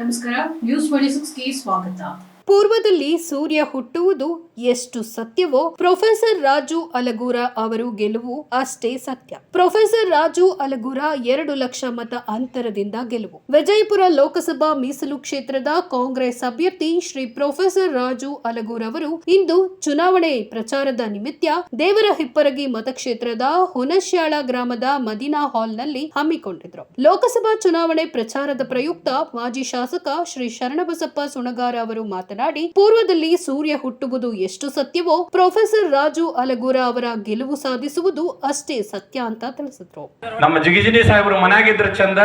ನಮಸ್ಕಾರ, ನ್ಯೂಸ್ 26ಗೆ ಸ್ವಾಗತ. ಪೂರ್ವದಲ್ಲಿ ಸೂರ್ಯ ಹುಟ್ಟುವುದು ಎಷ್ಟು ಸತ್ಯವೋ ಪ್ರೊಫೆಸರ್ ರಾಜು ಅಲಗೂರ ಅವರು ಗೆಲುವು ಅಷ್ಟೇ ಸತ್ಯ. ಪ್ರೊಫೆಸರ್ ರಾಜು ಅಲಗೂರ 2 ಲಕ್ಷ ಮತ ಅಂತರದಿಂದ ಗೆಲುವು. ವಿಜಯಪುರ ಲೋಕಸಭಾ ಮೀಸಲು ಕ್ಷೇತ್ರದ ಕಾಂಗ್ರೆಸ್ ಅಭ್ಯರ್ಥಿ ಶ್ರೀ ಪ್ರೊಫೆಸರ್ ರಾಜು ಅಲಗೂರ ಅವರು ಇಂದು ಚುನಾವಣೆ ಪ್ರಚಾರದ ನಿಮಿತ್ತ ದೇವರ ಹಿಪ್ಪರಗಿ ಮತಕ್ಷೇತ್ರದ ಹುನಶ್ಯಾಳ ಗ್ರಾಮದ ಮದೀನಾ ಹಾಲ್ನಲ್ಲಿ ಹಮ್ಮಿಕೊಂಡಿದ್ರು. ಲೋಕಸಭಾ ಚುನಾವಣೆ ಪ್ರಚಾರದ ಪ್ರಯುಕ್ತ ಮಾಜಿ ಶಾಸಕ ಶ್ರೀ ಶರಣಬಸಪ್ಪ ಸುಣಗಾರ ಅವರು ಮಾತನಾಡಿ, ಪೂರ್ವದಲ್ಲಿ ಸೂರ್ಯ ಹುಟ್ಟುವುದು ಎಷ್ಟು ಸತ್ಯವೋ ಪ್ರೊಫೆಸರ್ ರಾಜು ಅಲಗೂರ ಅವರ ಗೆಲುವು ಸಾಧಿಸುವುದು ಅಷ್ಟೇ ಸತ್ಯ ಅಂತ ತಿಳಿಸಿದ್ರು. ನಮ್ಮ ಜಿಗಿಜಿನಿ ಸಾಹೇಬರು ಮನೆಯಾಗಿದ್ರೆ ಚಂದ,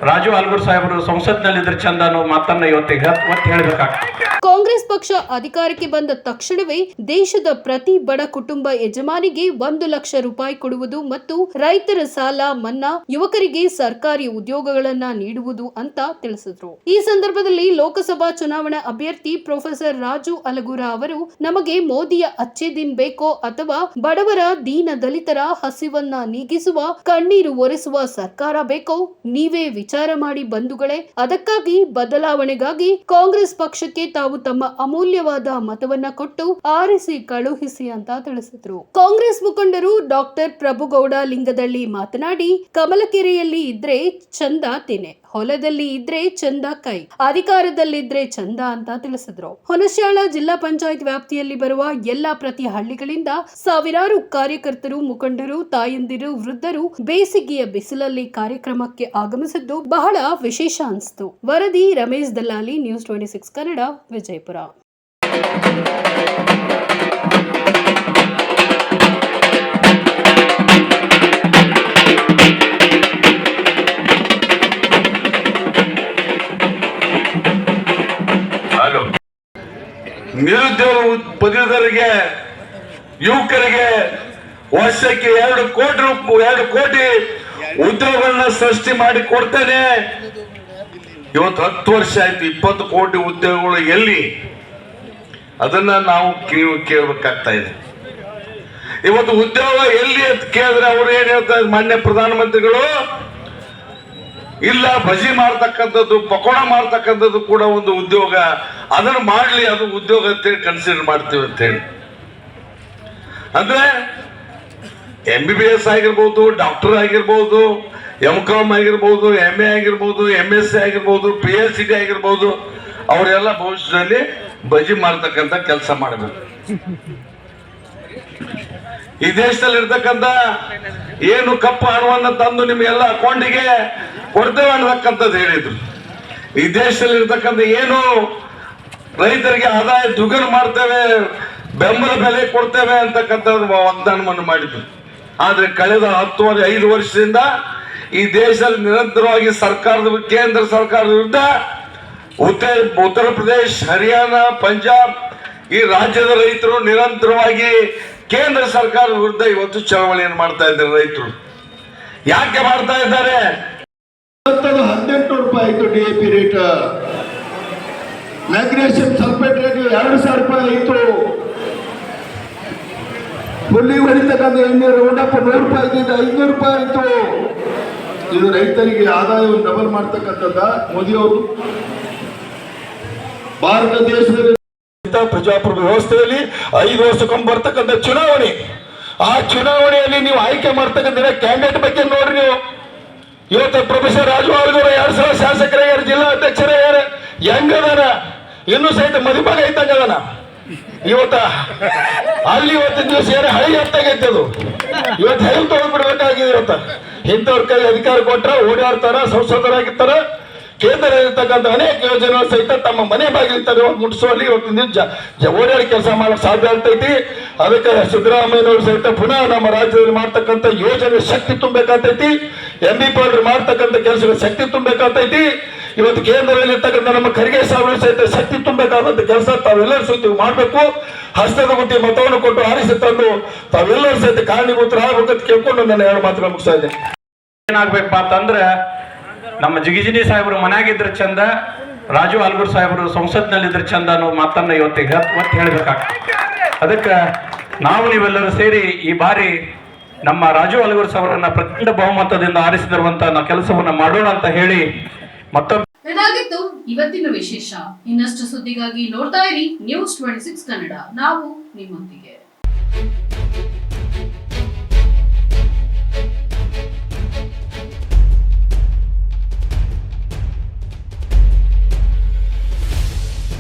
ರಾಜು ಅಲಗೂರ ಸಾಹೇಬರು ಸಂಸತ್ನಲ್ಲಿದ್ರೆ ಚಂದ ಅನ್ನೋ ಮಾತನ್ನ ಇವತ್ತಿಗೆ ಹೇಳಬೇಕಾಗ್ತದೆ. ಕಾಂಗ್ರೆಸ್ ಪಕ್ಷ ಅಧಿಕಾರಕ್ಕೆ ಬಂದ ತಕ್ಷಣವೇ ದೇಶದ ಪ್ರತಿ ಬಡ ಕುಟುಂಬ ಯಜಮಾನಿಗೆ 1 ಲಕ್ಷ ರೂಪಾಯಿ ಕೊಡುವುದು ಮತ್ತು ರೈತರ ಸಾಲ ಮನ್ನಾ, ಯುವಕರಿಗೆ ಸರ್ಕಾರಿ ಉದ್ಯೋಗಗಳನ್ನ ನೀಡುವುದು ಅಂತ ತಿಳಿಸಿದ್ರು. ಈ ಸಂದರ್ಭದಲ್ಲಿ ಲೋಕಸಭಾ ಚುನಾವಣಾ ಅಭ್ಯರ್ಥಿ ಪ್ರೊಫೆಸರ್ ರಾಜು ಅಲಗೂರ ಅವರು, ನಮಗೆ ಮೋದಿಯ ಅಚ್ಚೆ ದಿನ್ ಬೇಕೋ ಅಥವಾ ಬಡವರ ದೀನ ದಲಿತರ ಹಸಿವನ್ನ ನೀಗಿಸುವ ಕಣ್ಣೀರು ಒರೆಸುವ ಸರ್ಕಾರ ಬೇಕೋ, ನೀವೇ ವಿಚಾರ ಮಾಡಿ ಬಂಧುಗಳೇ. ಅದಕ್ಕಾಗಿ ಬದಲಾವಣೆಗಾಗಿ ಕಾಂಗ್ರೆಸ್ ಪಕ್ಷಕ್ಕೆ ತಾವು ತಮ್ಮ ಅಮೂಲ್ಯವಾದ ಮತವನ್ನ ಕೊಟ್ಟು ಆರಿಸಿ ಕಳುಹಿಸಿ ಅಂತ ತಿಳಿಸಿದ್ರು. ಕಾಂಗ್ರೆಸ್ ಮುಖಂಡರು ಡಾಕ್ಟರ್ ಪ್ರಭುಗೌಡ ಲಿಂಗದಳ್ಳಿ ಮಾತನಾಡಿ, ಕಮಲಕೆರೆಯಲ್ಲಿ ಇದ್ರೆ ಚಂದ ತೆನೆ, ಹೊಲದಲ್ಲಿ ಇದ್ರೆ ಚಂದ ಕೈ, ಅಧಿಕಾರದಲ್ಲಿದ್ರೆ ಚಂದ ಅಂತ ತಿಳಿಸಿದ್ರು. ಹುನಶ್ಯಾಳ ಜಿಲ್ಲಾ ಪಂಚಾಯತ್ ವ್ಯಾಪ್ತಿಯಲ್ಲಿ ಬರುವ ಎಲ್ಲಾ ಪ್ರತಿ ಹಳ್ಳಿಗಳಿಂದ ಸಾವಿರಾರು ಕಾರ್ಯಕರ್ತರು, ಮುಖಂಡರು, ತಾಯಂದಿರು, ವೃದ್ಧರು ಬೇಸಿಗೆಯ ಬಿಸಿಲಲ್ಲಿ ಕಾರ್ಯಕ್ರಮಕ್ಕೆ ಆಗಮಿಸಿದ್ದು ಬಹಳ ವಿಶೇಷ ಅನಿಸಿತು. ವರದಿ ರಮೇಶ್ ದಲ್ಲಾಲಿ, ನ್ಯೂಸ್ 26 ಕನ್ನಡ, ವಿಜಯಪುರ. ನಿರುದ್ಯೋಗ ಪದವೀಧರರಿಗೆ, ಯುವಕರಿಗೆ ವರ್ಷಕ್ಕೆ 2 ಕೋಟಿ ಉದ್ಯೋಗಗಳನ್ನ ಸೃಷ್ಟಿ ಮಾಡಿ ಕೊಡ್ತೇನೆ. ಇವತ್ತು 10 ವರ್ಷ ಆಯ್ತು, 20 ಕೋಟಿ ಉದ್ಯೋಗಗಳು ಎಲ್ಲಿ? ಅದನ್ನ ನಾವು ಕೇಳಬೇಕಾಗ್ತಾ ಇದೆ. ಇವತ್ತು ಉದ್ಯೋಗ ಎಲ್ಲಿ ಅಂತ ಕೇಳಿದ್ರೆ ಅವ್ರು ಏನ್ ಹೇಳ್ತಾರೆ, ಮಾನ್ಯ ಪ್ರಧಾನಮಂತ್ರಿಗಳು, ಇಲ್ಲ ಬಜಿ ಮಾಡ್ತಕ್ಕಂಥದ್ದು, ಪಕೋಡ ಮಾಡ್ತಕ್ಕಂಥದ್ದು ಕೂಡ ಒಂದು ಉದ್ಯೋಗ, ಅದನ್ನು ಮಾಡ್ಲಿ, ಅದು ಉದ್ಯೋಗ ಅಂತೇಳಿ ಕನ್ಸಿಡರ್ ಮಾಡ್ತೀವಿ ಅಂತ ಹೇಳಿ. ಅಂದ್ರೆ MBBS ಆಗಿರ್ಬೋದು, ಡಾಕ್ಟರ್ ಆಗಿರ್ಬೋದು, MCom ಆಗಿರ್ಬೋದು, MA ಆಗಿರ್ಬೋದು, MSc ಆಗಿರ್ಬೋದು, PhD ಆಗಿರ್ಬೋದು, ಅವರೆಲ್ಲ ಭವಿಷ್ಯದಲ್ಲಿ ಬಜಿ ಮಾಡ್ತಕ್ಕಂಥ ಕೆಲಸ ಮಾಡಬೇಕು. ಈ ದೇಶದಲ್ಲಿ ಇರ್ತಕ್ಕಂಥ ಏನು ಕಪ್ಪು ಹಣವನ್ನು ತಂದು ನಿಮ್ಗೆಲ್ಲ ಅಕೌಂಟಿಗೆ ಕೊಡ್ತೇವೆ ಅನ್ನತಕ್ಕಂಥದ್ದು ಹೇಳಿದ್ರು. ಈ ದೇಶದಲ್ಲಿ ಇರ್ತಕ್ಕಂಥ ಏನು ರೈತರಿಗೆ ಆದಾಯ ದ್ವಿಗುಣ ಮಾಡ್ತೇವೆ, ಬೆಂಬಲ ಬೆಲೆ ಕೊಡ್ತೇವೆ ಅಂತಕ್ಕಂಥದ್ದು ವಾಗ್ದಾನವನ್ನು ಮಾಡಿದ್ರು. ಆದ್ರೆ ಕಳೆದ 5 ವರ್ಷದಿಂದ ಈ ದೇಶದಲ್ಲಿ ನಿರಂತರವಾಗಿ ಕೇಂದ್ರ ಸರ್ಕಾರದ ವಿರುದ್ಧ ಉತ್ತರ ಪ್ರದೇಶ, ಹರಿಯಾಣ, ಪಂಜಾಬ್ ಈ ರಾಜ್ಯದ ರೈತರು ನಿರಂತರವಾಗಿ ಕೇಂದ್ರ ಸರ್ಕಾರದ ವಿರುದ್ಧ ಇವತ್ತು ಚಳವಳಿಯನ್ನು ಮಾಡ್ತಾ ಇದ್ದಾರೆ. ರೈತರು ಯಾಕೆ ಮಾಡ್ತಾ ಇದ್ದಾರೆ? 18 ರೂಪಾಯಿ ಆಯ್ತು DAP rate, magnesium sulphate rate 2000 ರೂಪಾಯಿ ಆಯ್ತು, ಹುಲ್ಲಿ ಹೊಡಿತಕ್ಕಂಥ ಎಣ್ಣೆ ರೋಡಪ್ಪ 100 ರೂಪಾಯಿ ಇದ್ದಿದ್ದು 500 ರೂಪಾಯಿ ಆಯ್ತು. ಇದು ರೈತರಿಗೆ ಆದಾಯವನ್ನು ಡಬಲ್ ಮಾಡ್ತಕ್ಕಂಥದ್ದ ಮೋದಿ ಅವರು? ಭಾರತ ದೇಶದಲ್ಲಿ ಪ್ರಜಾಪ್ರಭುತ್ವ ವ್ಯವಸ್ಥೆಯಲ್ಲಿ 5 ವರ್ಷಕ್ಕೊಮ್ಮೆ ಬರ್ತಕ್ಕಂಥ ಚುನಾವಣೆ, ಆ ಚುನಾವಣೆಯಲ್ಲಿ ನೀವು ಆಯ್ಕೆ ಮಾಡ್ತಕ್ಕಂಥ ಕ್ಯಾಂಡಿಡೇಟ್ ಬಗ್ಗೆ ನೋಡ್ರಿ. ನೀವು ಇವತ್ತು ಪ್ರೊಫೆಸರ್ ರಾಜು ಅಲಗೂರ 2 ಸಲ ಶಾಸಕರಾಗ್ಯಾರ, ಜಿಲ್ಲಾ ಅಧ್ಯಕ್ಷರಾಗ್ಯಾರ, ಹೆಂಗದಾನ ಇನ್ನೂ ಸಹಿತ ಮದುಮಗ ಇದ್ದಂಗದಾನ. ಇವತ್ತ ಅಲ್ಲಿ ಇವತ್ತಿನ ದಿವಸ ಏನು ಹಳಿ ಹತ್ತಾಗೈತದು, ಇವತ್ತು ಹೆಲ್ತ್ ತಗೊಂಡ್ಬಿಡ್ಬೇಕಾಗಿದೆ. ಇವತ್ತ ಇಂಥವ್ರ ಕೈ ಅಧಿಕಾರ ಕೊಟ್ರ ಓಡಾಡ್ತಾರ, ಸಂಸದರಾಗಿರ್ತಾರ, ಕೇಂದ್ರದಲ್ಲಿರ್ತಕ್ಕಂಥ ಅನೇಕ ಯೋಜನೆ ಸಹಿತ ತಮ್ಮ ಮನೆ ಬಾಗಿಲು ಮುಟ್ಟಿಸುವಲ್ಲಿ ಇವತ್ತಿನ ಓಡಾಡಿ ಕೆಲಸ ಮಾಡಕ್ ಸಾಧ್ಯ ಆಗ್ತೈತಿ. ಅದಕ್ಕೆ ಸಿದ್ದರಾಮಯ್ಯನವರು ಸಹಿತ ಪುನಃ ನಮ್ಮ ರಾಜ್ಯದಲ್ಲಿ ಮಾಡ್ತಕ್ಕಂಥ ಯೋಜನೆ ಶಕ್ತಿ ತುಂಬಬೇಕಾಗ್ತೈತಿ. MP ಮಾಡ್ತಕ್ಕಂಥ ಕೆಲಸಗಳ ಶಕ್ತಿ ತುಂಬಬೇಕಾಗ್ತೈತಿ. ಇವತ್ತು ಕೇಂದ್ರದಲ್ಲಿ ಇರ್ತಕ್ಕಂಥ ನಮ್ಮ ಖರ್ಗೆ ಸಾಹೇಬರು ಸಹಿತ ಶಕ್ತಿ ತುಂಬಬೇಕಾದಂತ ಕೆಲಸ ತಾವೆಲ್ಲರೂ ಸಹಿತ ಮಾಡಬೇಕು. ಹಸ್ತದ ಗುಟ್ಟಿ ಮತವನ್ನು ಕೊಟ್ಟು ಆರಿಸಿ ತಂದು ತಾವೆಲ್ಲರೂ ಸಹಿತ ಕಾರಣೀಭೂತರು ಆಗ್ಬೇಕಂತ ಕೇಳ್ಕೊಂಡು ನನ್ನ 2 ಮಾತುಗಳನ್ನು ಮುಗಿಸ್ತಾ ಇದ್ದೇನೆ. ಏನಾಗ್ಬೇಕಪ್ಪ ಅಂತಂದ್ರೆ, ನಮ್ಮ ಜಿಗಿಜಿನಿ ಸಾಹೇಬರು ಮನೆಯಾಗಿದ್ರೆ ಚಂದ, ರಾಜು ಅಲಗೂರ ಸಾಹೇಬರು ಸಂಸತ್ನಲ್ಲಿದ್ರೆ ಚಂದ ಅನ್ನೋ ಮಾತನ್ನ ಇವತ್ತಿಗೆ ಹೇಳಬೇಕಾಗ್ತದೆ. ಅದಕ್ಕೆ ನಾವು ನೀವೆಲ್ಲರೂ ಸೇರಿ ಈ ಬಾರಿ ನಮ್ಮ ರಾಜು ಅಲಗೂರ ಸಾಹೇಬರನ್ನ ಪ್ರಚಂಡ ಬಹುಮತದಿಂದ ಆರಿಸಿದಿರುವಂತ ಕೆಲಸವನ್ನ ಮಾಡೋಣ ಅಂತ ಹೇಳಿ ಮತ್ತೊಮ್ಮೆ ಇದಾಗಿತ್ತು ಇವತ್ತಿನ ವಿಶೇಷ. ಇನ್ನಷ್ಟು ಸುದ್ದಿಗಾಗಿ ನೋಡ್ತಾ ಇರಿ News 26 ಕನ್ನಡ. ನಾವು ನಿಮ್ಮೊಂದಿಗೆ.